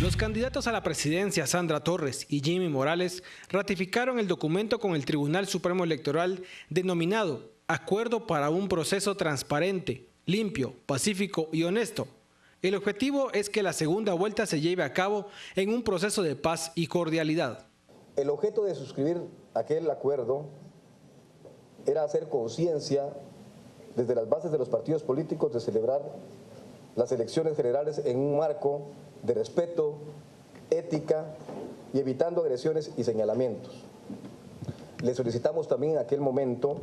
Los candidatos a la presidencia, Sandra Torres y Jimmy Morales, ratificaron el documento con el Tribunal Supremo Electoral denominado Acuerdo para un proceso transparente, limpio, pacífico y honesto. El objetivo es que la segunda vuelta se lleve a cabo en un proceso de paz y cordialidad. El objeto de suscribir aquel acuerdo era hacer conciencia desde las bases de los partidos políticos de celebrar las elecciones generales en un marco de respeto, ética y evitando agresiones y señalamientos. Le solicitamos también en aquel momento,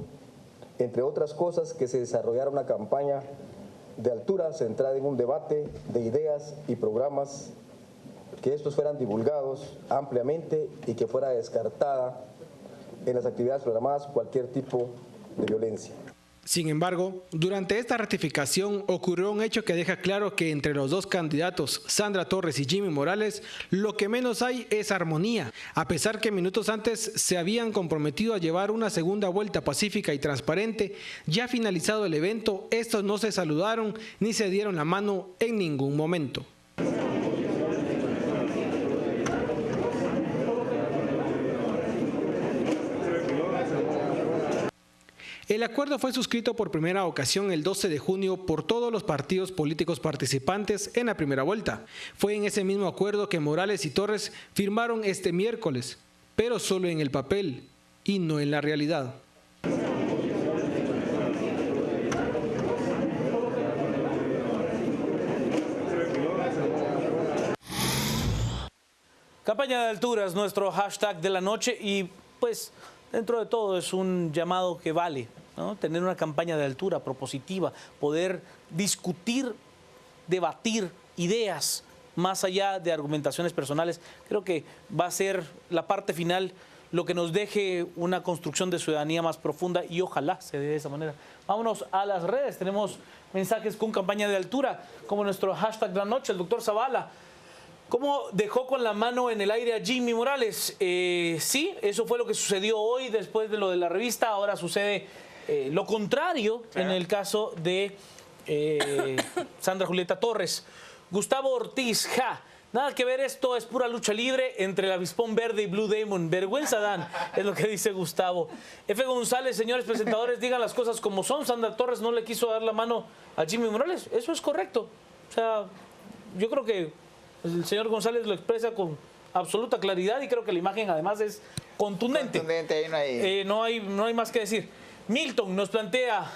entre otras cosas, que se desarrollara una campaña de altura centrada en un debate de ideas y programas, que estos fueran divulgados ampliamente y que fuera descartada en las actividades programadas cualquier tipo de violencia. Sin embargo, durante esta ratificación ocurrió un hecho que deja claro que entre los dos candidatos, Sandra Torres y Jimmy Morales, lo que menos hay es armonía, a pesar que minutos antes se habían comprometido a llevar una segunda vuelta pacífica y transparente. Ya finalizado el evento, estos no se saludaron ni se dieron la mano en ningún momento. El acuerdo fue suscrito por primera ocasión el 12 de junio por todos los partidos políticos participantes en la primera vuelta. Fue en ese mismo acuerdo que Morales y Torres firmaron este miércoles, pero solo en el papel y no en la realidad. Campaña de alturas, nuestro hashtag de la noche, y pues dentro de todo es un llamado que vale, ¿no? Tener una campaña de altura propositiva, poder discutir, debatir ideas más allá de argumentaciones personales. Creo que va a ser la parte final lo que nos deje una construcción de ciudadanía más profunda y ojalá se dé de esa manera. Vámonos a las redes, tenemos mensajes con campaña de altura, como nuestro hashtag de la noche, el doctor Zavala. ¿Cómo dejó con la mano en el aire a Jimmy Morales? Sí, eso fue lo que sucedió hoy después de lo de la revista. Ahora sucede lo contrario en el caso de Sandra Julieta Torres. Gustavo Ortiz, nada que ver, esto es pura lucha libre entre el avispón verde y Blue Demon. Vergüenza dan, es lo que dice Gustavo. F. González, señores presentadores, digan las cosas como son. Sandra Torres no le quiso dar la mano a Jimmy Morales. Eso es correcto. O sea, yo creo que el señor González lo expresa con absoluta claridad y creo que la imagen además es contundente. No hay más que decir. Milton nos plantea,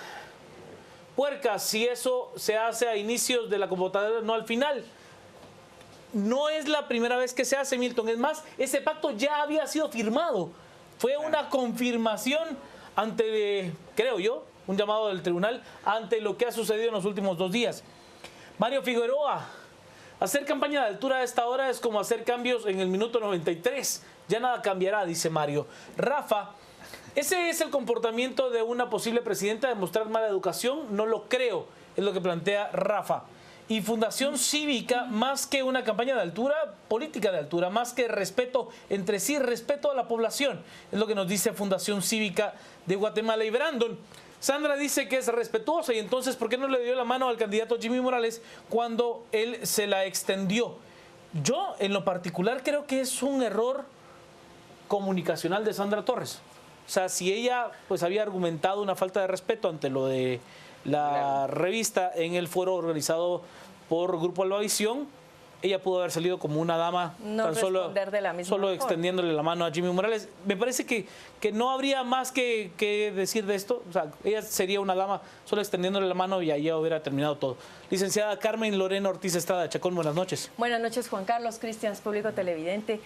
puercas, si eso se hace a inicios de la convocatoria, no al final. No es la primera vez que se hace, Milton. Es más, ese pacto ya había sido firmado. Fue una confirmación ante, creo yo, un llamado del tribunal ante lo que ha sucedido en los últimos 2 días. Mario Figueroa, hacer campaña de altura a esta hora es como hacer cambios en el minuto 93. Ya nada cambiará, dice Mario. Rafa, ¿ese es el comportamiento de una posible presidenta de mostrar mala educación? No lo creo, es lo que plantea Rafa. Y Fundación Cívica, más que una campaña de altura, política de altura, más que respeto entre sí, respeto a la población. Es lo que nos dice Fundación Cívica de Guatemala. Y Brandon, Sandra dice que es respetuosa y entonces ¿por qué no le dio la mano al candidato Jimmy Morales cuando él se la extendió? Yo, en lo particular, creo que es un error comunicacional de Sandra Torres. O sea, si ella pues había argumentado una falta de respeto ante lo de la revista en el foro organizado por Grupo Albavisión, ella pudo haber salido como una dama, no tan solo forma. extendiéndole la mano a Jimmy Morales. Me parece que no habría más que decir de esto. O sea, ella sería una dama solo extendiéndole la mano y ahí hubiera terminado todo. Licenciada Carmen Lorena Ortiz Estrada de Chacón, buenas noches. Buenas noches, Juan Carlos, Cristian, público televidente.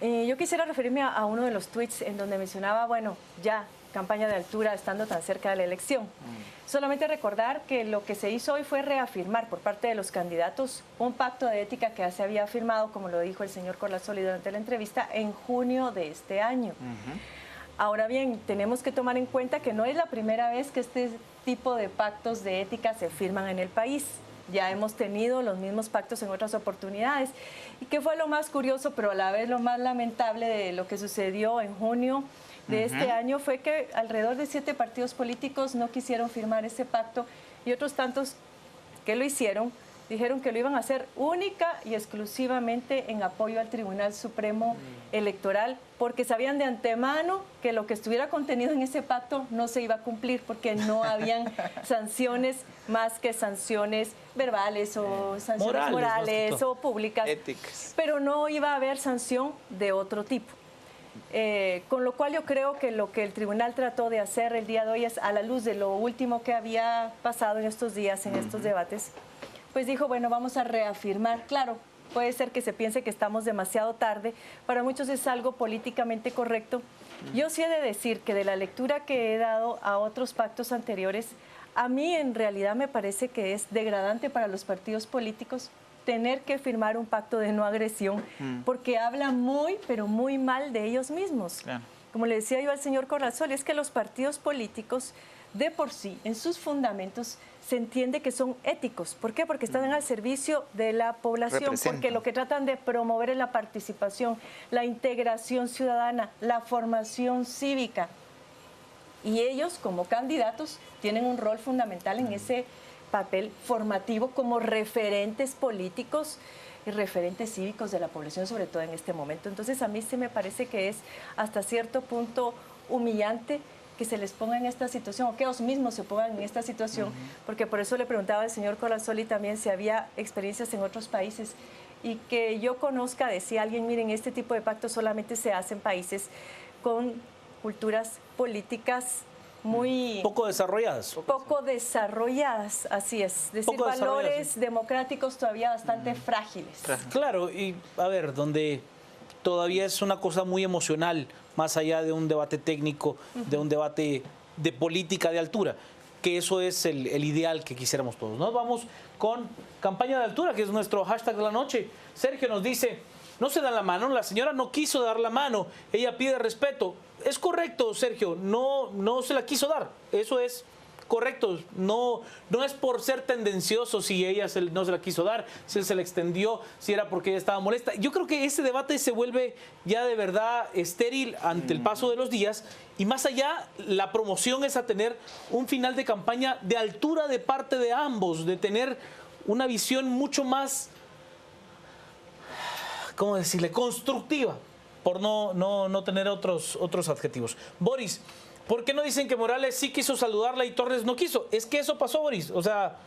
Yo quisiera referirme a uno de los tweets en donde mencionaba, bueno, ya campaña de altura estando tan cerca de la elección. Solamente recordar que lo que se hizo hoy fue reafirmar por parte de los candidatos un pacto de ética que ya se había firmado, como lo dijo el señor Corlazoli durante la entrevista, en junio de este año. Ahora bien, tenemos que tomar en cuenta que no es la primera vez que este tipo de pactos de ética se firman en el país. Ya hemos tenido los mismos pactos en otras oportunidades. ¿Y qué fue lo más curioso, pero a la vez lo más lamentable de lo que sucedió en junio de este año? Fue que alrededor de 7 partidos políticos no quisieron firmar ese pacto y otros tantos que lo hicieron dijeron que lo iban a hacer única y exclusivamente en apoyo al Tribunal Supremo Electoral, porque sabían de antemano que lo que estuviera contenido en ese pacto no se iba a cumplir, porque no habían sanciones más que sanciones verbales o sanciones morales o públicas, éticas. Pero no iba a haber sanción de otro tipo. Con lo cual yo creo que lo que el tribunal trató de hacer el día de hoy es, a la luz de lo último que había pasado en estos días, en estos debates, pues dijo, bueno, vamos a reafirmar. Claro, puede ser que se piense que estamos demasiado tarde, para muchos es algo políticamente correcto. Yo sí he de decir que de la lectura que he dado a otros pactos anteriores, a mí en realidad me parece que es degradante para los partidos políticos tener que firmar un pacto de no agresión, porque habla muy, pero muy mal de ellos mismos. Claro. Como le decía yo al señor Corrazoli, es que los partidos políticos de por sí, en sus fundamentos, se entiende que son éticos. ¿Por qué? Porque están al servicio de la población, porque lo que tratan de promover es la participación, la integración ciudadana, la formación cívica. Y ellos, como candidatos, tienen un rol fundamental en ese papel formativo como referentes políticos y referentes cívicos de la población, sobre todo en este momento. Entonces, a mí sí me parece que es hasta cierto punto humillante que se les ponga en esta situación, o que ellos mismos se pongan en esta situación, porque por eso le preguntaba al señor Corrazoli también si había experiencias en otros países, y que yo conozca, decía alguien, miren, este tipo de pactos solamente se hace en países con culturas políticas muy... Poco desarrolladas. Poco desarrolladas, así es. Es decir, valores democráticos todavía bastante frágiles. Claro, y a ver, donde todavía es una cosa muy emocional, más allá de un debate técnico, de un debate de política de altura, que eso es el ideal que quisiéramos todos. Nos vamos con campaña de altura, que es nuestro hashtag de la noche. Sergio nos dice, no se dan la mano, la señora no quiso dar la mano, ella pide respeto. Es correcto, Sergio, no se la quiso dar, eso es correcto, no es por ser tendencioso si ella no se la quiso dar, si él se la extendió, si era porque ella estaba molesta. Yo creo que ese debate se vuelve ya de verdad estéril ante el paso de los días, y más allá, la promoción es a tener un final de campaña de altura de parte de ambos, de tener una visión mucho más, ¿cómo decirle?, constructiva, por no tener otros adjetivos. Boris, ¿por qué no dicen que Morales sí quiso saludarla y Torres no quiso? Es que eso pasó, Boris. O sea,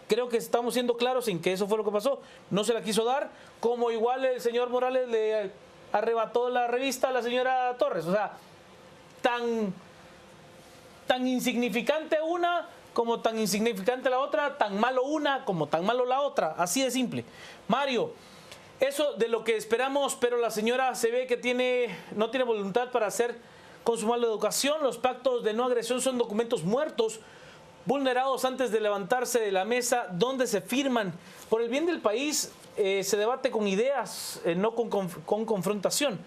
creo que estamos siendo claros en que eso fue lo que pasó. No se la quiso dar, como igual el señor Morales le arrebató la revista a la señora Torres. O sea, tan insignificante una como tan insignificante la otra, tan malo una como tan malo la otra. Así de simple. Mario, eso de lo que esperamos, pero la señora se ve que no tiene voluntad para hacer consumar la educación. Los pactos de no agresión son documentos muertos, vulnerados antes de levantarse de la mesa, donde se firman. Por el bien del país se debate con ideas, no con confrontación.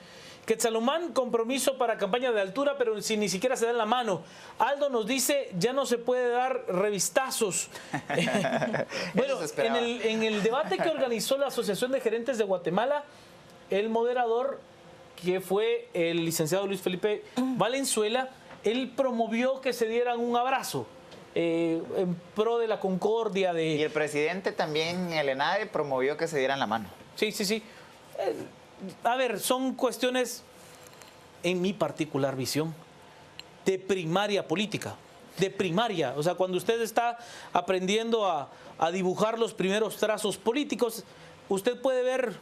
Quetzalumán, compromiso para campaña de altura, pero si ni siquiera se dan la mano. Aldo nos dice, ya no se puede dar revistazos. Bueno, en el debate que organizó la Asociación de Gerentes de Guatemala, el moderador, que fue el licenciado Luis Felipe Valenzuela, él promovió que se dieran un abrazo en pro de la concordia. Y el presidente también, el ENADE, promovió que se dieran la mano. Sí. A ver, son cuestiones, en mi particular visión, de primaria política, de primaria. O sea, cuando usted está aprendiendo a dibujar los primeros trazos políticos, usted puede ver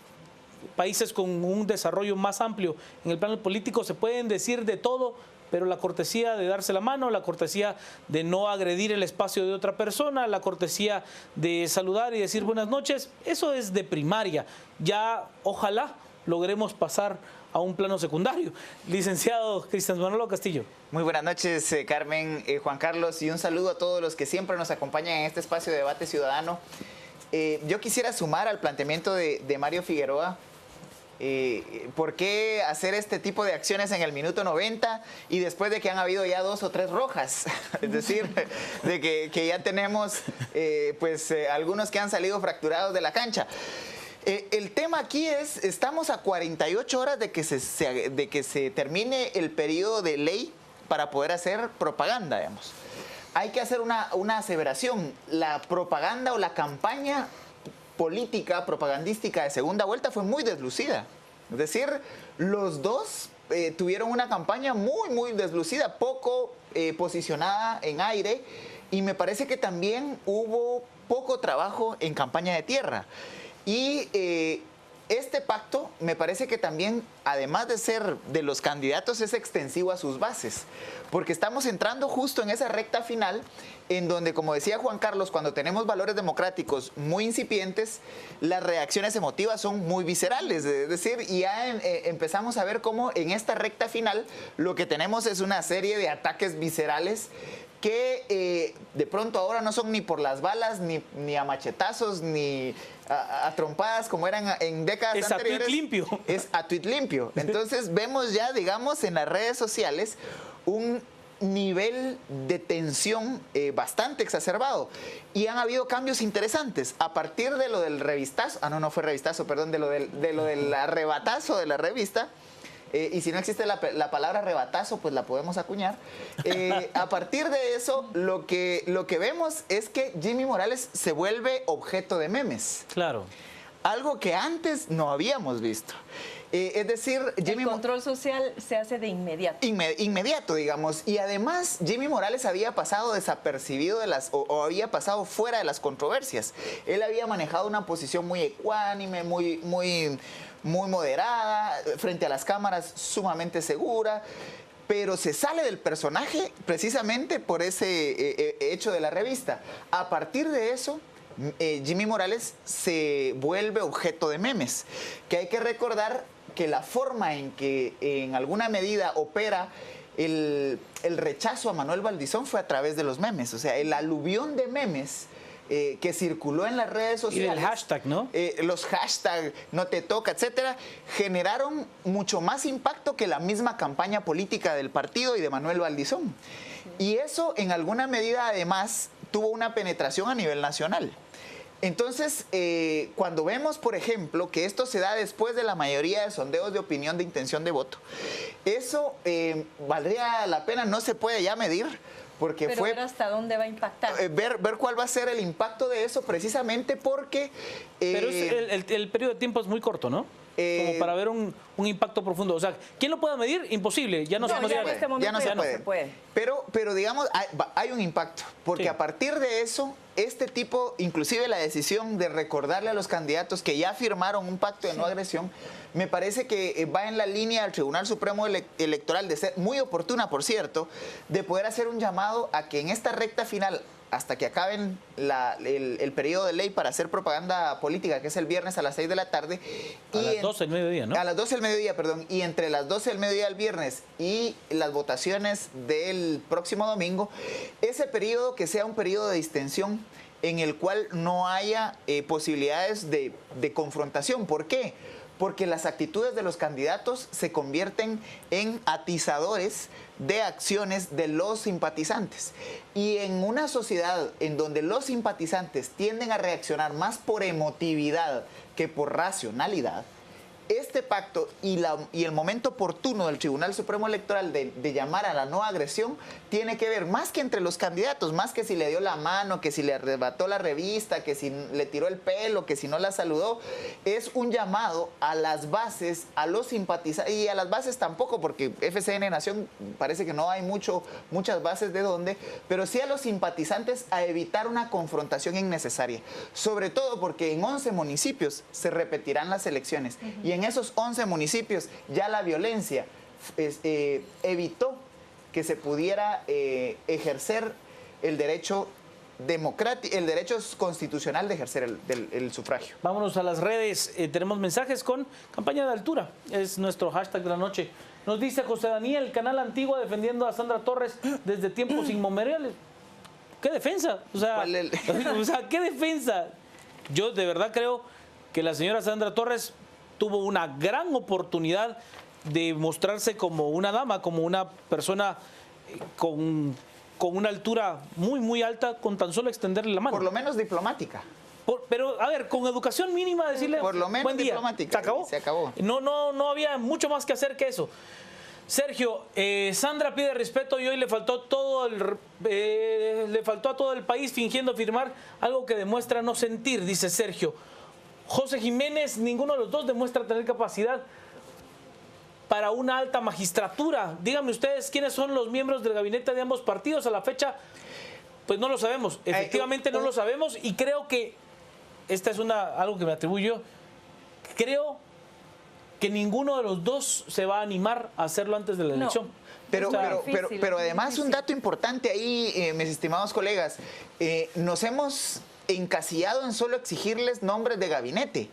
países con un desarrollo más amplio en el plano político, se pueden decir de todo, pero la cortesía de darse la mano, la cortesía de no agredir el espacio de otra persona, la cortesía de saludar y decir buenas noches, eso es de primaria. Ya, ojalá logremos pasar a un plano secundario. Licenciado Cristian Manolo Castillo. Muy buenas noches, Carmen, Juan Carlos, y un saludo a todos los que siempre nos acompañan en este espacio de debate ciudadano. Yo quisiera sumar al planteamiento de Mario Figueroa. ¿Por qué hacer este tipo de acciones en el minuto 90 y después de que han habido ya 2 o 3 rojas? Es decir, de que ya tenemos algunos que han salido fracturados de la cancha. El tema aquí es, estamos a 48 horas de que se termine el periodo de ley para poder hacer propaganda, digamos. Hay que hacer una aseveración. La propaganda o la campaña política propagandística de segunda vuelta fue muy deslucida. Es decir, los dos tuvieron una campaña muy deslucida, poco posicionada en aire, y me parece que también hubo poco trabajo en campaña de tierra. Y este pacto me parece que también, además de ser de los candidatos, es extensivo a sus bases, porque estamos entrando justo en esa recta final en donde, como decía Juan Carlos, cuando tenemos valores democráticos muy incipientes, las reacciones emotivas son muy viscerales, es decir, y ya empezamos a ver cómo en esta recta final lo que tenemos es una serie de ataques viscerales que de pronto ahora no son ni por las balas, ni a machetazos, ni a trompadas como eran en décadas anteriores. Es a tuit limpio. Es a tuit limpio. Entonces vemos ya, digamos, en las redes sociales un nivel de tensión bastante exacerbado. Y han habido cambios interesantes. A partir de lo del revistazo, no fue revistazo, perdón, de lo del arrebatazo de la revista. Y si no existe la palabra rebatazo, pues la podemos acuñar. A partir de eso, lo que vemos es que Jimmy Morales se vuelve objeto de memes. Claro. Algo que antes no habíamos visto. Es decir, el control social se hace de inmediato. Inmediato, digamos. Y además, Jimmy Morales había pasado desapercibido o había pasado fuera de las controversias. Él había manejado una posición muy ecuánime, muy moderada, frente a las cámaras sumamente segura, pero se sale del personaje precisamente por ese hecho de la revista. A partir de eso, Jimmy Morales se vuelve objeto de memes, que hay que recordar que la forma en que en alguna medida opera el rechazo a Manuel Valdizón fue a través de los memes, o sea, el aluvión de memes que circuló en las redes sociales. Y del hashtag, ¿no? Los hashtags, no te toca, etcétera, generaron mucho más impacto que la misma campaña política del partido y de Manuel Valdizón. Y eso, en alguna medida, además, tuvo una penetración a nivel nacional. Entonces, cuando vemos, por ejemplo, que esto se da después de la mayoría de sondeos de opinión de intención de voto, eso valdría la pena, no se puede ya medir, porque pero ver hasta dónde va a impactar. Ver cuál va a ser el impacto de eso, precisamente porque... pero el periodo de tiempo es muy corto, ¿no? Como para ver un impacto profundo. O sea, ¿quién lo puede medir? Imposible. Ya no se puede. Ya no se puede. Pero digamos, hay un impacto. Porque sí, a partir de eso, este tipo, inclusive la decisión de recordarle a los candidatos que ya firmaron un pacto de no agresión, me parece que va en la línea del Tribunal Supremo Electoral, de ser muy oportuna, por cierto, de poder hacer un llamado a que en esta recta final, hasta que acaben el periodo de ley para hacer propaganda política, que es el viernes a las 6 de la tarde. A las 12 del mediodía, ¿no? A las 12 del mediodía, perdón. Y entre las 12 del mediodía del viernes y las votaciones del próximo domingo, ese periodo que sea un periodo de distensión en el cual no haya posibilidades de confrontación. ¿Por qué? Porque las actitudes de los candidatos se convierten en atizadores de acciones de los simpatizantes. Y en una sociedad en donde los simpatizantes tienden a reaccionar más por emotividad que por racionalidad, este pacto y el momento oportuno del Tribunal Supremo Electoral de llamar a la no agresión tiene que ver más que entre los candidatos, más que si le dio la mano, que si le arrebató la revista, que si le tiró el pelo, que si no la saludó. Es un llamado a las bases, a los simpatizantes, y a las bases tampoco, porque FCN Nación parece que no hay muchas bases de dónde, pero sí a los simpatizantes a evitar una confrontación innecesaria. Sobre todo porque en 11 municipios se repetirán las elecciones. Y en esos 11 municipios ya la violencia evitó que se pudiera ejercer el derecho democrático, el derecho constitucional de ejercer el sufragio. Vámonos a las redes. Tenemos mensajes con campaña de altura. Es nuestro hashtag de la noche. Nos dice José Daniel, Canal Antigua defendiendo a Sandra Torres desde tiempos inmemoriales. ¿Qué defensa? O sea, ¿qué defensa? Yo de verdad creo que la señora Sandra Torres tuvo una gran oportunidad de mostrarse como una dama, como una persona con una altura muy alta, con tan solo extenderle la mano. Por lo menos diplomática. Pero, a ver, con educación mínima, decirle por lo menos buen día. Diplomática. ¿Se acabó? Se acabó. No había mucho más que hacer que eso. Sergio, Sandra pide respeto y hoy le faltó a todo el país fingiendo firmar algo que demuestra no sentir, dice Sergio. José Jiménez, ninguno de los dos demuestra tener capacidad para una alta magistratura. Díganme ustedes quiénes son los miembros del gabinete de ambos partidos a la fecha. Pues no lo sabemos, efectivamente no lo sabemos, y creo que esta es algo que me atribuyo. Creo que ninguno de los dos se va a animar a hacerlo antes de la elección. Pero además un dato importante ahí, mis estimados colegas, nos hemos encasillado en solo exigirles nombres de gabinete,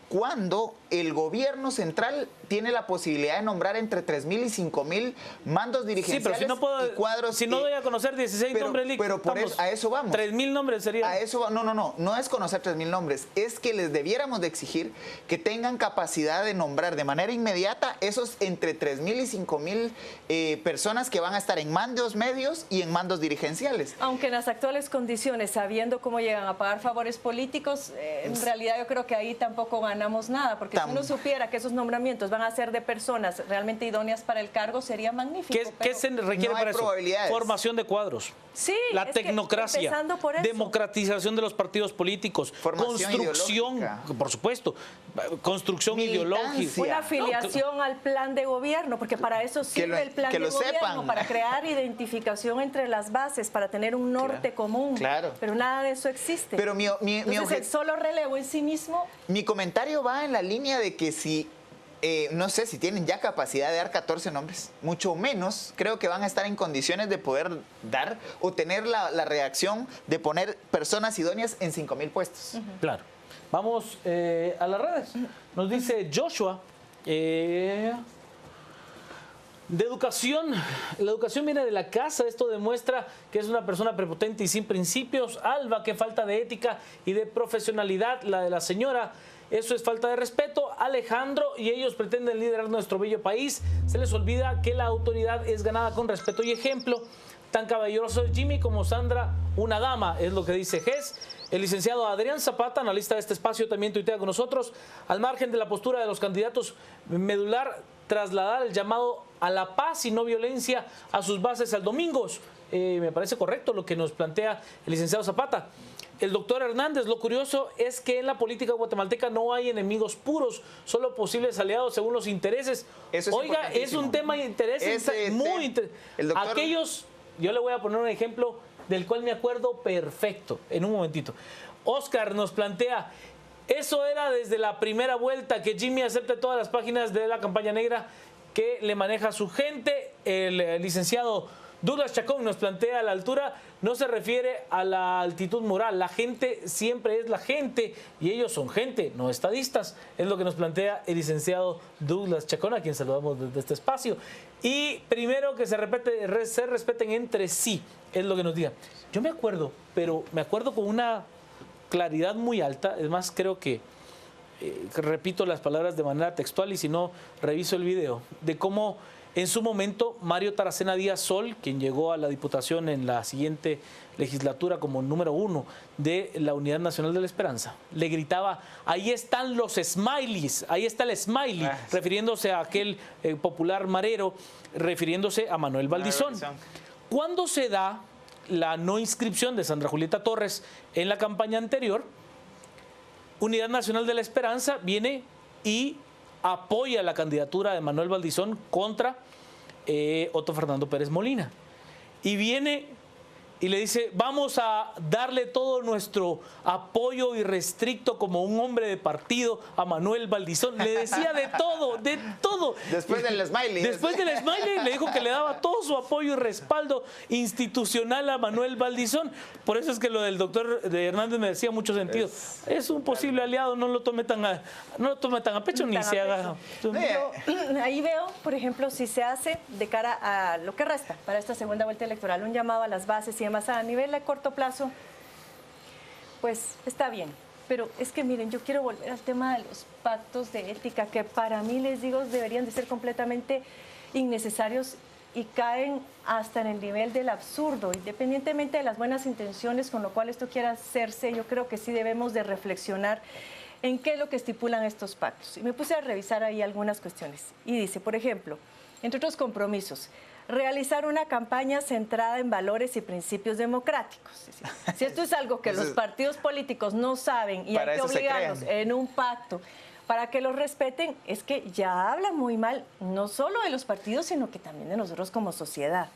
cuando el gobierno central tiene la posibilidad de nombrar entre 3.000 y 5.000 mandos dirigenciales, sí, pero si no puedo, y cuadros. Si no doy a conocer 16 nombres, pero por eso, a eso vamos. 3.000 nombres sería. A eso no es conocer 3.000 nombres, es que les debiéramos de exigir que tengan capacidad de nombrar de manera inmediata esos entre 3.000 y 5.000 personas que van a estar en mandos medios y en mandos dirigenciales. Aunque en las actuales condiciones, sabiendo cómo llegan a pagar favores políticos, en realidad yo creo que ahí tampoco ganamos nada, porque si uno supiera que esos nombramientos van a ser de personas realmente idóneas para el cargo, sería magnífico. ¿Qué se requiere para eso? Formación de cuadros. Sí, la tecnocracia, por eso. Democratización de los partidos políticos, construcción, por supuesto, construcción ideológica. Una afiliación al plan de gobierno, porque para eso sirve el plan de gobierno, para crear identificación entre las bases, para tener un norte común. Claro. Pero nada de eso existe. Pero entonces el solo relevo en sí mismo. Mi comentario va en la línea de que si no sé si tienen ya capacidad de dar 14 nombres, mucho menos creo que van a estar en condiciones de poder dar o tener la reacción de poner personas idóneas en 5.000 puestos. Claro. Vamos a las redes. Nos dice Joshua, de educación, la educación viene de la casa, esto demuestra que es una persona prepotente y sin principios. Alba, qué falta de ética y de profesionalidad la de la señora. Eso es falta de respeto. Alejandro, y ellos pretenden liderar nuestro bello país. Se les olvida que la autoridad es ganada con respeto y ejemplo. Tan caballeroso es Jimmy como Sandra, una dama, es lo que dice Gess. El licenciado Adrián Zapata, analista de este espacio, también tuitea con nosotros. Al margen de la postura de los candidatos medular, trasladar el llamado a la paz y no violencia a sus bases al domingos. Me parece correcto lo que nos plantea el licenciado Zapata. El doctor Hernández, lo curioso es que en la política guatemalteca no hay enemigos puros, solo posibles aliados según los intereses. Oiga, es un tema de interés muy interesante. Aquellos, yo le voy a poner un ejemplo del cual me acuerdo perfecto, en un momentito. Oscar nos plantea, eso era desde la primera vuelta, que Jimmy acepte todas las páginas de la campaña negra que le maneja su gente. El licenciado Douglas Chacón nos plantea, a la altura no se refiere a la altitud moral, la gente siempre es la gente y ellos son gente, no estadistas, es lo que nos plantea el licenciado Douglas Chacón, a quien saludamos desde este espacio. Y primero que se respeten entre sí, es lo que nos diga. Yo me acuerdo, pero me acuerdo con una claridad muy alta, es más, creo que repito las palabras de manera textual y si no, reviso el video, de cómo en su momento Mario Taracena Díaz Sol, quien llegó a la Diputación en la siguiente legislatura como número 1 de la Unidad Nacional de la Esperanza, le gritaba, ahí están los smileys, ahí está el smiley, refiriéndose a aquel popular marero, refiriéndose a Manuel Valdizón. Cuando se da la no inscripción de Sandra Julieta Torres en la campaña anterior, Unidad Nacional de la Esperanza viene y apoya la candidatura de Manuel Valdizón contra Otto Fernando Pérez Molina. Y viene y le dice, vamos a darle todo nuestro apoyo irrestricto como un hombre de partido a Manuel Valdizón. Le decía de todo, de todo. Después del smiley. Después del smiley le dijo que le daba todo su apoyo y respaldo institucional a Manuel Valdizón. Por eso es que lo del doctor Hernández me decía mucho sentido. Es un posible aliado, no lo tome tan a pecho ni se haga. Ahí veo, por ejemplo, si se hace de cara a lo que resta para esta segunda vuelta electoral, un llamado a las bases y además a nivel de corto plazo, pues está bien. Pero es que miren, yo quiero volver al tema de los pactos de ética, que para mí, les digo, deberían de ser completamente innecesarios y caen hasta en el nivel del absurdo. Independientemente de las buenas intenciones con lo cual esto quiera hacerse, yo creo que sí debemos de reflexionar en qué es lo que estipulan estos pactos. Y me puse a revisar ahí algunas cuestiones. Y dice, por ejemplo, entre otros compromisos, realizar una campaña centrada en valores y principios democráticos. Si esto es algo que los partidos políticos no saben y hay que obligarlos en un pacto para que los respeten, es que ya habla muy mal, no solo de los partidos, sino que también de nosotros como sociedad.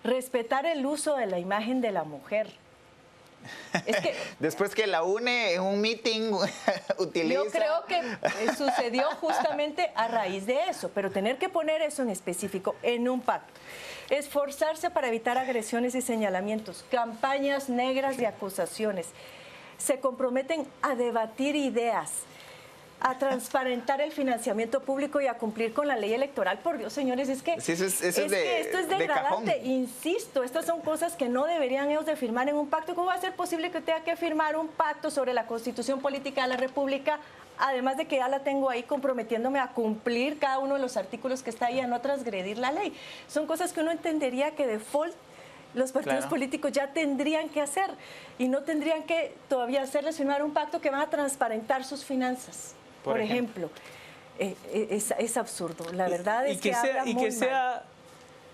Respetar el uso de la imagen de la mujer. Es que, después que la UNE en un meeting utiliza... Yo creo que sucedió justamente a raíz de eso, pero tener que poner eso en específico en un pacto. Esforzarse para evitar agresiones y señalamientos, campañas negras de acusaciones. Se comprometen a debatir ideas, a transparentar el financiamiento público y a cumplir con la ley electoral. Por Dios, señores, es que, sí, esto es degradante. Insisto, estas son cosas que no deberían ellos de firmar en un pacto. ¿Cómo va a ser posible que tenga que firmar un pacto sobre la Constitución Política de la República, además de que ya la tengo ahí comprometiéndome a cumplir cada uno de los artículos que está ahí, a no transgredir la ley? Son cosas que uno entendería que default los partidos políticos ya tendrían que hacer y no tendrían que todavía hacerles firmar un pacto que va a transparentar sus finanzas. Por ejemplo, es absurdo. La verdad es que habla muy mal. Sea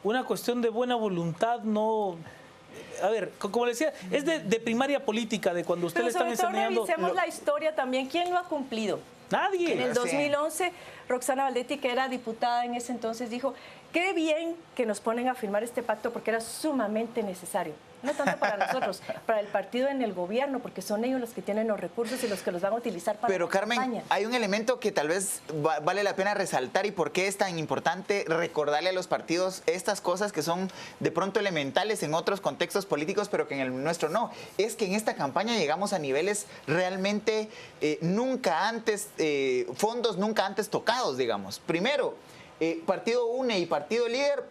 una cuestión de buena voluntad, no... A ver, como le decía, es de primaria política, de cuando usted le están enseñando... Revisemos la historia también. ¿Quién lo ha cumplido? Nadie. En el 2011, Roxana Valdetti, que era diputada en ese entonces, dijo: qué bien que nos ponen a firmar este pacto porque era sumamente necesario. No tanto para nosotros, para el partido en el gobierno, porque son ellos los que tienen los recursos y los que los van a utilizar para Pero la Carmen, campaña. hay un elemento que tal vez vale la pena resaltar y por qué es tan importante recordarle a los partidos estas cosas que son de pronto elementales en otros contextos políticos, pero que en el nuestro no. Es que en esta campaña llegamos a niveles realmente nunca antes, fondos nunca antes tocados, digamos. Primero, Partido UNE y Partido Líder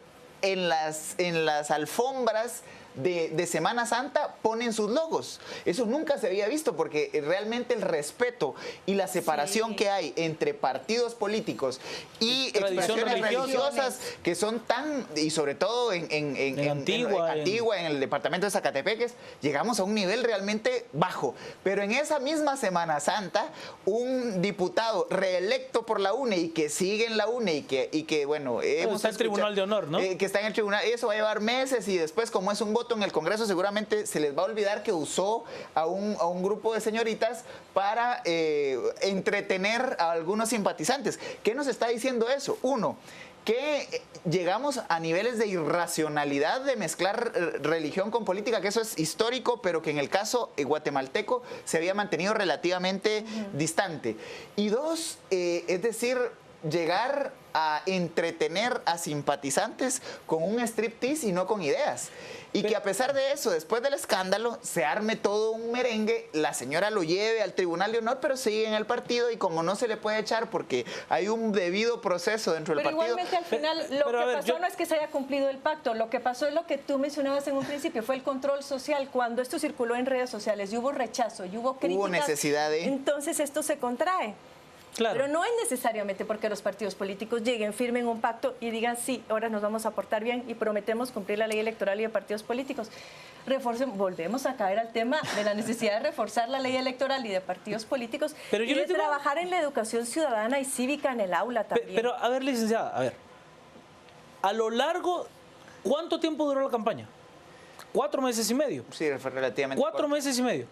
en las alfombras de Semana Santa ponen sus logos. Eso nunca se había visto porque realmente el respeto y la separación que hay entre partidos políticos y expresiones religiosas que son tan, y sobre todo en Antigua, en el departamento de Zacatepeques, llegamos a un nivel realmente bajo. Pero en esa misma Semana Santa, un diputado reelecto por la UNE y que sigue en la UNE y que bueno, está en el Tribunal de Honor, ¿no? Que está en el tribunal, eso va a llevar meses y después, como es un voto en el Congreso, seguramente se les va a olvidar que usó a un grupo de señoritas para entretener a algunos simpatizantes. ¿Qué nos está diciendo eso? Uno, que llegamos a niveles de irracionalidad de mezclar religión con política, que eso es histórico, pero que en el caso guatemalteco se había mantenido relativamente distante. Y dos, es decir, llegar a entretener a simpatizantes con un striptease y no con ideas. Y que a pesar de eso, después del escándalo, se arme todo un merengue, la señora lo lleve al Tribunal de Honor, pero sigue en el partido y como no se le puede echar porque hay un debido proceso dentro del partido. Pero igualmente al final lo que pasó no es que se haya cumplido el pacto, lo que pasó es lo que tú mencionabas en un principio, fue el control social. Cuando esto circuló en redes sociales y hubo rechazo y hubo críticas, hubo necesidad de... entonces esto se contrae. Claro. Pero no es necesariamente porque los partidos políticos lleguen, firmen un pacto y digan sí, ahora nos vamos a portar bien y prometemos cumplir la ley electoral y de partidos políticos. Volvemos a caer al tema de la necesidad de reforzar la ley electoral y de partidos políticos, pero y de trabajar en la educación ciudadana y cívica en el aula también. Pero a ver, licenciada, a ver, a lo largo, ¿cuánto tiempo duró la campaña? 4 meses y medio. Sí, fue relativamente 4 meses y medio.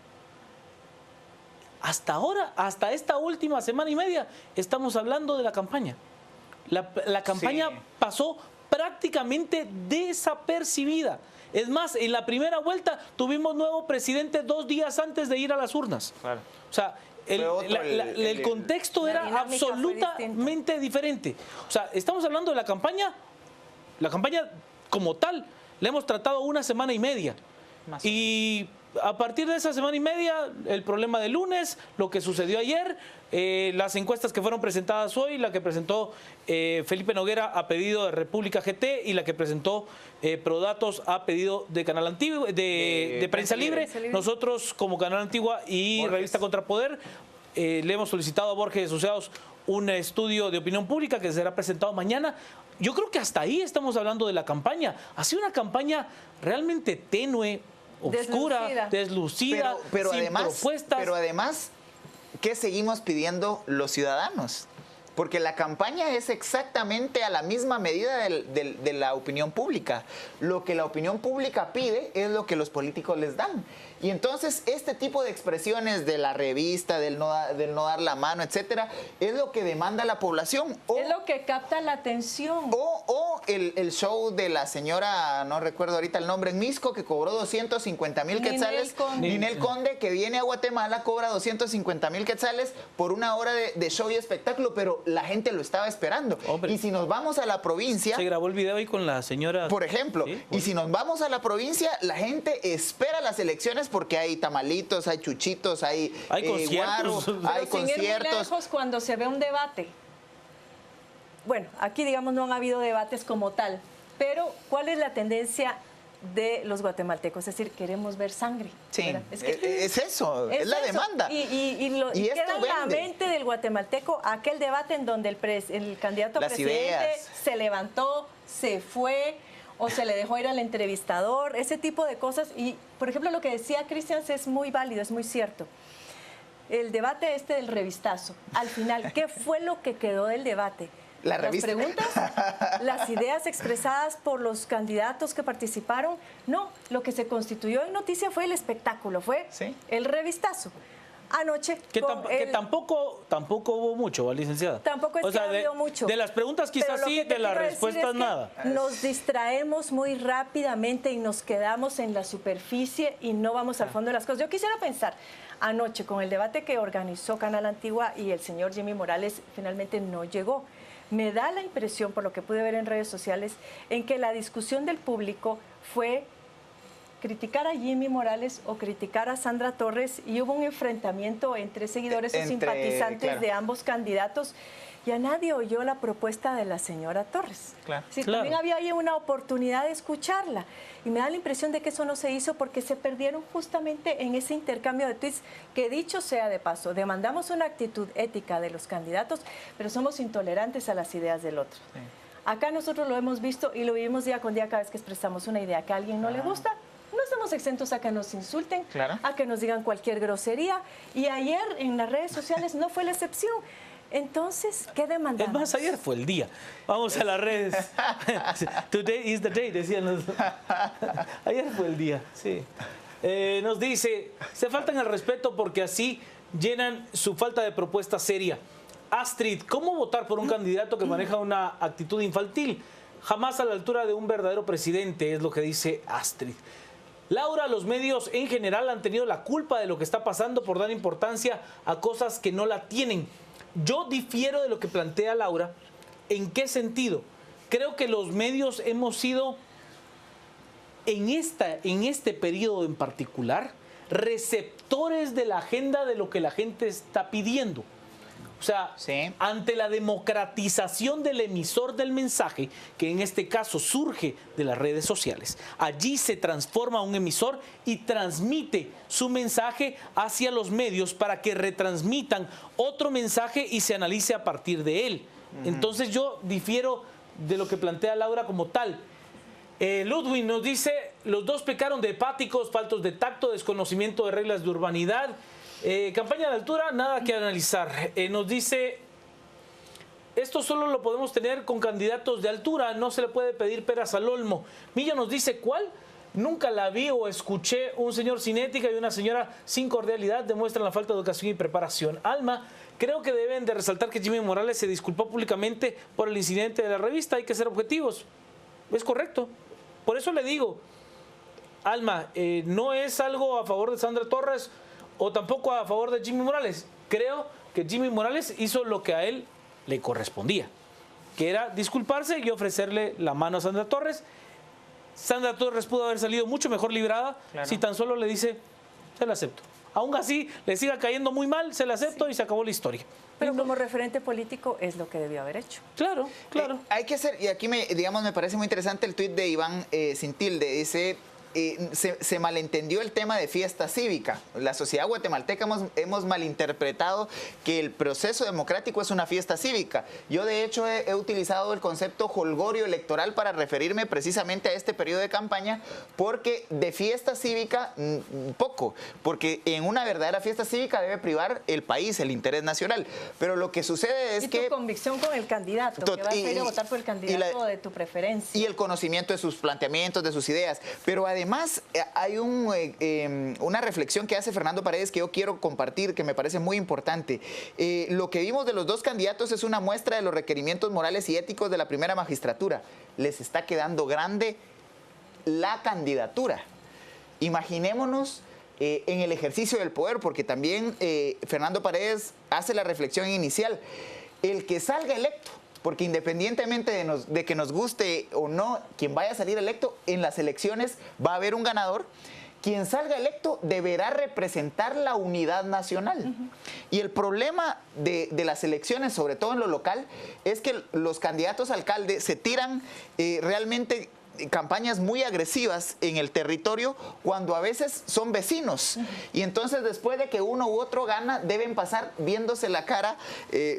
Hasta ahora, hasta esta última semana y media, estamos hablando de la campaña. La campaña pasó prácticamente desapercibida. Es más, en la primera vuelta tuvimos nuevo presidente 2 días antes de ir a las urnas. Claro. O sea, el contexto era absolutamente diferente. O sea, estamos hablando de la campaña como tal, la hemos tratado 1 semana y media. Y a partir de esa semana y media, el problema del lunes, lo que sucedió ayer, las encuestas que fueron presentadas hoy, la que presentó Felipe Noguera a pedido de República GT y la que presentó Prodatos a pedido de Canal Antigua, de Prensa Libre. Nosotros, como Canal Antigua y Revista Contrapoder, le hemos solicitado a Borges Asociados un estudio de opinión pública que será presentado mañana. Yo creo que hasta ahí estamos hablando de la campaña. Ha sido una campaña realmente tenue, oscura, deslucida, pero sin además, propuestas. Pero además, ¿qué seguimos pidiendo los ciudadanos? porque la campaña es exactamente a la misma medida de la opinión pública. Lo que la opinión pública pide es lo que los políticos les dan. Y entonces este tipo de expresiones de la revista, del no dar la mano, etcétera, es lo que demanda la población. Es lo que capta la atención. O el show de la señora, no recuerdo ahorita el nombre, en Misco, que cobró 250,000 quetzales. Ninel Conde, que viene a Guatemala, cobra 250,000 quetzales por una hora de show y espectáculo, pero la gente lo estaba esperando. Hombre. Y si nos vamos a la provincia... Se grabó el video ahí con la señora... Por ejemplo, ¿sí? Y si nos vamos a la provincia, la gente espera las elecciones porque hay tamalitos, hay chuchitos, hay conciertos. guaro, hay Pero sin ir muy conciertos. lejos, cuando se ve un debate, bueno, aquí digamos no han habido debates como tal, pero ¿cuál es la tendencia de los guatemaltecos? Es decir, queremos ver sangre. Sí, ¿verdad? es eso, es la eso. demanda. Y Y esto queda en la vende. mente del guatemalteco aquel debate en donde el candidato a Las presidente ideas. se levantó, se fue o se le dejó ir al entrevistador, ese tipo de cosas. Y, por ejemplo, lo que decía Cristian es muy válido, es muy cierto. El debate del revistazo, al final, ¿qué fue lo que quedó del debate? La Las revista. preguntas, las ideas expresadas por los candidatos que participaron. No, lo que se constituyó en noticia fue el espectáculo, fue Sí. el revistazo. Anoche, Que con tampoco hubo mucho, licenciada. tampoco es que ha habido mucho. De las preguntas Pero quizás lo sí, que te de las quiero decir respuestas es que nada. Nos distraemos muy rápidamente y nos quedamos en la superficie y no vamos al fondo de las cosas. Yo quisiera pensar, anoche con el debate que organizó Canal Antigua y el señor Jimmy Morales finalmente no llegó. Me da la impresión, por lo que pude ver en redes sociales, en que la discusión del público fue criticar a Jimmy Morales o criticar a Sandra Torres, y hubo un enfrentamiento entre seguidores o simpatizantes claro. de ambos candidatos, y a nadie oyó la propuesta de la señora Torres. Claro. Sí, Claro. también había ahí una oportunidad de escucharla, y me da la impresión de que eso no se hizo porque se perdieron justamente en ese intercambio de tweets, que dicho sea de paso, demandamos una actitud ética de los candidatos, pero somos intolerantes a las ideas del otro. Sí. Acá nosotros lo hemos visto y lo vivimos día con día cada vez que expresamos una idea que a alguien no le gusta. No estamos exentos a que nos insulten, Claro. a que nos digan cualquier grosería. Y ayer en las redes sociales no fue la excepción. Entonces, ¿qué Es demandamos? más, ayer fue el día. Vamos a las redes. Today is the day, decían los... Ayer fue el día, sí. Nos dice, se faltan al respeto porque así llenan su falta de propuesta seria. Astrid, ¿cómo votar por un candidato que maneja una actitud infantil? Jamás a la altura de un verdadero presidente, es lo que dice Astrid. Laura, los medios en general han tenido la culpa de lo que está pasando por dar importancia a cosas que no la tienen. Yo difiero de lo que plantea Laura. ¿En qué sentido? Creo que los medios hemos sido, en este periodo en particular, receptores de la agenda de lo que la gente está pidiendo. O sea, Sí. ante la democratización del emisor del mensaje, que en este caso surge de las redes sociales, allí se transforma un emisor y transmite su mensaje hacia los medios para que retransmitan otro mensaje y se analice a partir de él. Entonces yo difiero de lo que plantea Laura como tal. Ludwig nos dice, los dos pecaron de hepáticos, faltos de tacto, desconocimiento de reglas de urbanidad. Campaña de altura, nada que analizar. Nos dice, esto solo lo podemos tener con candidatos de altura, no se le puede pedir peras al olmo. Milla nos dice, ¿cuál? Nunca la vi o escuché. Un señor sin ética y una señora sin cordialidad demuestran la falta de educación y preparación. Alma, creo que deben de resaltar que Jimmy Morales se disculpó públicamente por el incidente de la revista. Hay que ser objetivos. Es correcto. Por eso le digo, Alma, no es algo a favor de Sandra Torres o tampoco a favor de Jimmy Morales. Creo que Jimmy Morales hizo lo que a él le correspondía, que era disculparse y ofrecerle la mano a Sandra Torres. Sandra Torres pudo haber salido mucho mejor librada si tan solo le dice, se la acepto. Aún así, le siga cayendo muy mal, se la acepto y se acabó la historia. Pero como referente político es lo que debió haber hecho. Claro, claro. Hay que hacer, y aquí me parece muy interesante el tuit de Iván Sin Tilde. Dice, se malentendió el tema de fiesta cívica. La sociedad guatemalteca hemos malinterpretado que el proceso democrático es una fiesta cívica. Yo de hecho he utilizado el concepto holgorio electoral para referirme precisamente a este periodo de campaña, porque de fiesta cívica poco, porque en una verdadera fiesta cívica debe privar el país, el interés nacional. Pero lo que sucede es y que... tu convicción con el candidato, que vas a ir a votar por el candidato de tu preferencia. Y el conocimiento de sus planteamientos, de sus ideas. Pero además hay una reflexión que hace Fernando Paredes que yo quiero compartir, que me parece muy importante. Lo que vimos de los dos candidatos es una muestra de los requerimientos morales y éticos de la primera magistratura. Les está quedando grande la candidatura. Imaginémonos en el ejercicio del poder, porque también Fernando Paredes hace la reflexión inicial. El que salga electo, porque independientemente de que nos guste o no quien vaya a salir electo, en las elecciones va a haber un ganador. Quien salga electo deberá representar la unidad nacional. Y el problema de las elecciones, sobre todo en lo local, es que los candidatos a alcalde se tiran realmente campañas muy agresivas en el territorio cuando a veces son vecinos. Y entonces después de que uno u otro gana, deben pasar viéndose la cara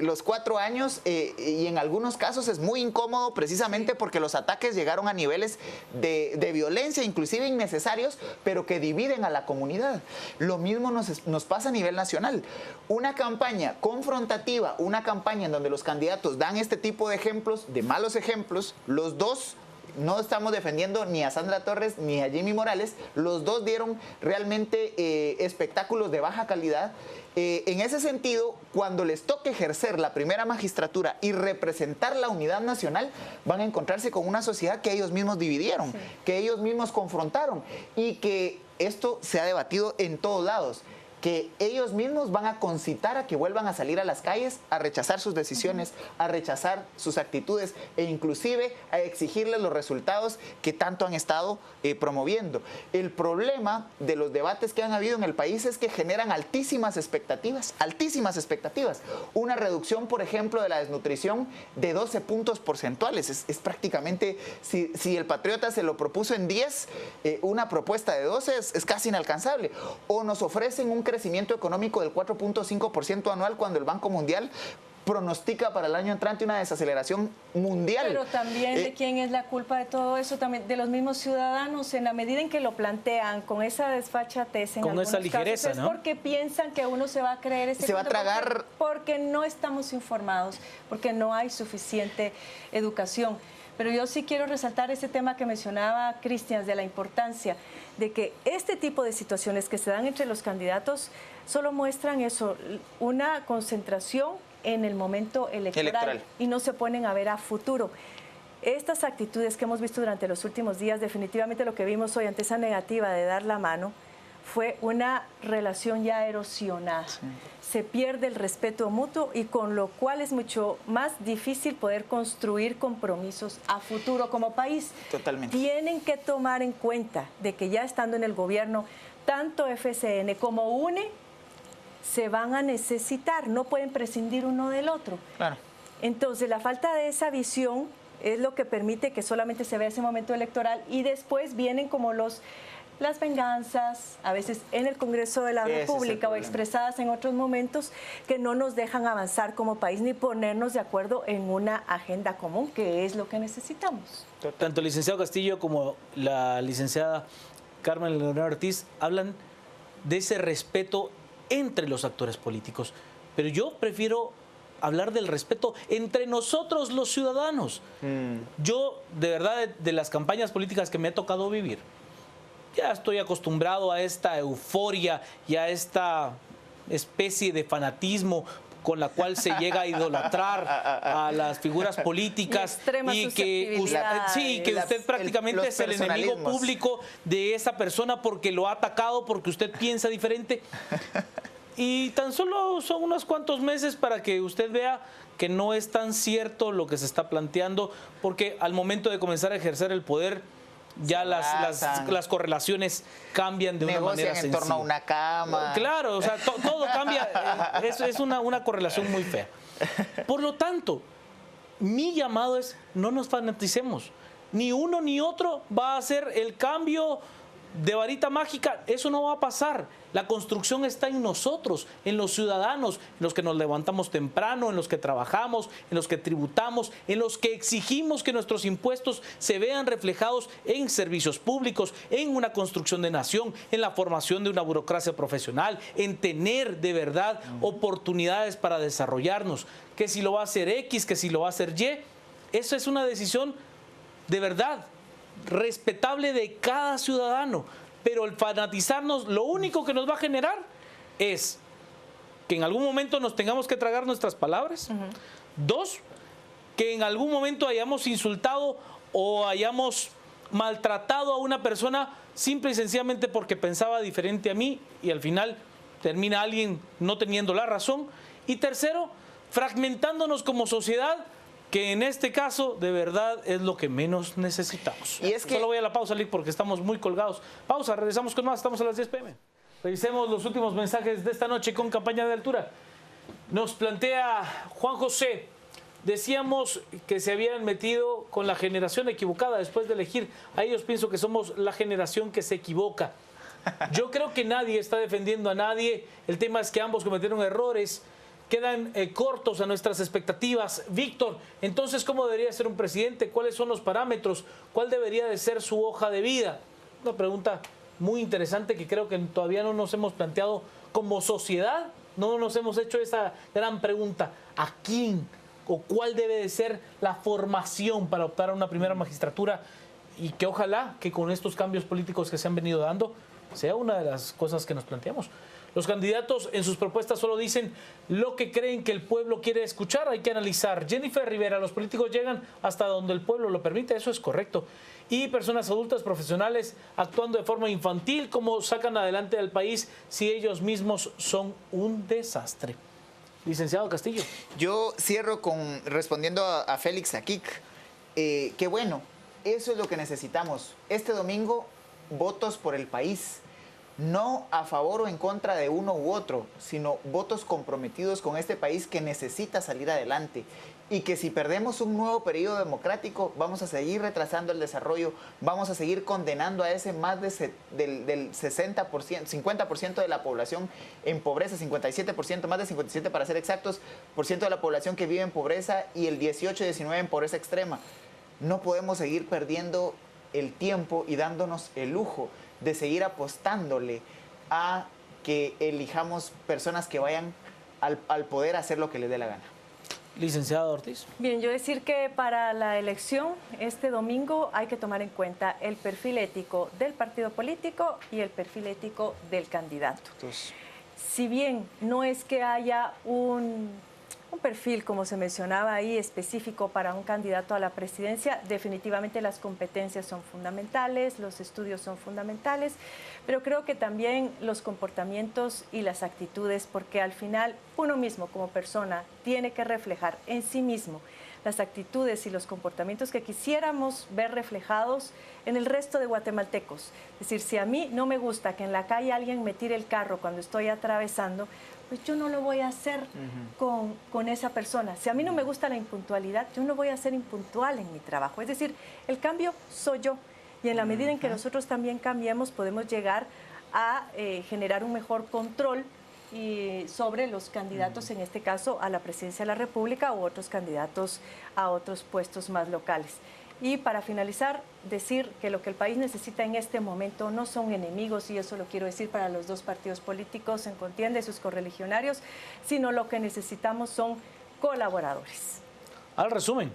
los 4 años y en algunos casos es muy incómodo precisamente porque los ataques llegaron a niveles de violencia, inclusive innecesarios, pero que dividen a la comunidad. Lo mismo nos pasa a nivel nacional. Una campaña confrontativa, una campaña en donde los candidatos dan este tipo de ejemplos, de malos ejemplos, los dos. No estamos defendiendo ni a Sandra Torres ni a Jimmy Morales. Los dos dieron realmente espectáculos de baja calidad. En ese sentido, cuando les toque ejercer la primera magistratura y representar la unidad nacional, van a encontrarse con una sociedad que ellos mismos dividieron, que ellos mismos confrontaron y que esto se ha debatido en todos lados. Que ellos mismos van a concitar a que vuelvan a salir a las calles a rechazar sus decisiones, a rechazar sus actitudes e inclusive a exigirles los resultados que tanto han estado promoviendo. El problema de los debates que han habido en el país es que generan altísimas expectativas. Una reducción, por ejemplo, de la desnutrición de 12 puntos porcentuales. Es prácticamente, si el Patriota se lo propuso en 10, una propuesta de 12 es casi inalcanzable. O nos ofrecen un crecimiento económico del 4.5% anual cuando el Banco Mundial pronostica para el año entrante una desaceleración mundial. Pero también de quién es la culpa de todo eso, también de los mismos ciudadanos, en la medida en que lo plantean con esa desfachatez, en con esa ligereza, casos, ¿no? Es porque piensan que uno se va a creer ese se va a tragar porque no estamos informados, porque no hay suficiente educación. Pero yo sí quiero resaltar ese tema que mencionaba Cristian, de la importancia de que este tipo de situaciones que se dan entre los candidatos solo muestran eso, una concentración en el momento electoral y no se ponen a ver a futuro. Estas actitudes que hemos visto durante los últimos días, definitivamente lo que vimos hoy ante esa negativa de dar la mano, fue una relación ya erosionada. Sí. Se pierde el respeto mutuo y con lo cual es mucho más difícil poder construir compromisos a futuro como país. Totalmente. Tienen que tomar en cuenta de que ya estando en el gobierno, tanto FCN como UNE se van a necesitar, no pueden prescindir uno del otro. Claro. Entonces, la falta de esa visión es lo que permite que solamente se vea ese momento electoral y después vienen como las venganzas, a veces en el Congreso de la República o expresadas en otros momentos, que no nos dejan avanzar como país ni ponernos de acuerdo en una agenda común, que es lo que necesitamos. Tanto el licenciado Castillo como la licenciada Carmen Leonor Ortiz hablan de ese respeto entre los actores políticos, pero yo prefiero hablar del respeto entre nosotros los ciudadanos. Yo, de verdad, de las campañas políticas que me ha tocado vivir, ya estoy acostumbrado a esta euforia y a esta especie de fanatismo con la cual se llega a idolatrar a las figuras políticas y que usted prácticamente es el enemigo público de esa persona porque lo ha atacado, porque usted piensa diferente. Y tan solo son unos cuantos meses para que usted vea que no es tan cierto lo que se está planteando, porque al momento de comenzar a ejercer el poder, ya las correlaciones cambian de una manera sencilla. En torno a una cama. Claro, o sea, todo cambia. Es una correlación muy fea. Por lo tanto, mi llamado es: no nos fanaticemos. Ni uno ni otro va a hacer el cambio de varita mágica, eso no va a pasar. La construcción está en nosotros, en los ciudadanos, en los que nos levantamos temprano, en los que trabajamos, en los que tributamos, en los que exigimos que nuestros impuestos se vean reflejados en servicios públicos, en una construcción de nación, en la formación de una burocracia profesional, en tener de verdad oportunidades para desarrollarnos. Que si lo va a hacer X, que si lo va a hacer Y, eso es una decisión de verdad respetable de cada ciudadano, pero el fanatizarnos lo único que nos va a generar es que en algún momento nos tengamos que tragar nuestras palabras. Dos, que en algún momento hayamos insultado o hayamos maltratado a una persona simple y sencillamente porque pensaba diferente a mí y al final termina alguien no teniendo la razón. Y tercero, fragmentándonos como sociedad, que en este caso de verdad es lo que menos necesitamos. Y es que... Solo voy a la pausa, Lick, porque estamos muy colgados. Pausa, regresamos con más, estamos a las 10 p.m. Revisemos los últimos mensajes de esta noche con Campaña de Altura. Nos plantea Juan José, decíamos que se habían metido con la generación equivocada después de elegir. A ellos pienso que somos la generación que se equivoca. Yo creo que nadie está defendiendo a nadie. El tema es que ambos cometieron errores, quedan cortos a nuestras expectativas. Víctor, entonces, ¿cómo debería ser un presidente? ¿Cuáles son los parámetros? ¿Cuál debería de ser su hoja de vida? Una pregunta muy interesante que creo que todavía no nos hemos planteado como sociedad. No nos hemos hecho esa gran pregunta. ¿A quién o cuál debe de ser la formación para optar a una primera magistratura? Y que ojalá que con estos cambios políticos que se han venido dando sea una de las cosas que nos planteamos. Los candidatos en sus propuestas solo dicen lo que creen que el pueblo quiere escuchar. Hay que analizar. Jennifer Rivera, los políticos llegan hasta donde el pueblo lo permite. Eso es correcto. Y personas adultas profesionales actuando de forma infantil, ¿cómo sacan adelante al país si ellos mismos son un desastre? Licenciado Castillo. Yo cierro respondiendo a Félix Akik. Que bueno, eso es lo que necesitamos. Este domingo, votos por el país. No a favor o en contra de uno u otro, sino votos comprometidos con este país que necesita salir adelante. Y que si perdemos un nuevo periodo democrático, vamos a seguir retrasando el desarrollo, vamos a seguir condenando a ese más del 60%, 50% de la población en pobreza, 57%, más de 57% para ser exactos, por ciento de la población que vive en pobreza y el 18-19% en pobreza extrema. No podemos seguir perdiendo el tiempo y dándonos el lujo de seguir apostándole a que elijamos personas que vayan al poder a hacer lo que les dé la gana. Licenciado Ortiz. Bien, yo decir que para la elección este domingo hay que tomar en cuenta el perfil ético del partido político y el perfil ético del candidato. Entonces, si bien no es que haya un perfil, como se mencionaba ahí, específico para un candidato a la presidencia, definitivamente las competencias son fundamentales, los estudios son fundamentales, pero creo que también los comportamientos y las actitudes, porque al final uno mismo como persona tiene que reflejar en sí mismo las actitudes y los comportamientos que quisiéramos ver reflejados en el resto de guatemaltecos. Es decir, si a mí no me gusta que en la calle alguien me tire el carro cuando estoy atravesando, pues yo no lo voy a hacer con esa persona. Si a mí no me gusta la impuntualidad, yo no voy a ser impuntual en mi trabajo. Es decir, el cambio soy yo. Y en la medida en que nosotros también cambiemos, podemos llegar a generar un mejor control sobre los candidatos, en este caso a la presidencia de la República u otros candidatos a otros puestos más locales. Y para finalizar, decir que lo que el país necesita en este momento no son enemigos, y eso lo quiero decir para los dos partidos políticos en contienda y sus correligionarios, sino lo que necesitamos son colaboradores. al resumen.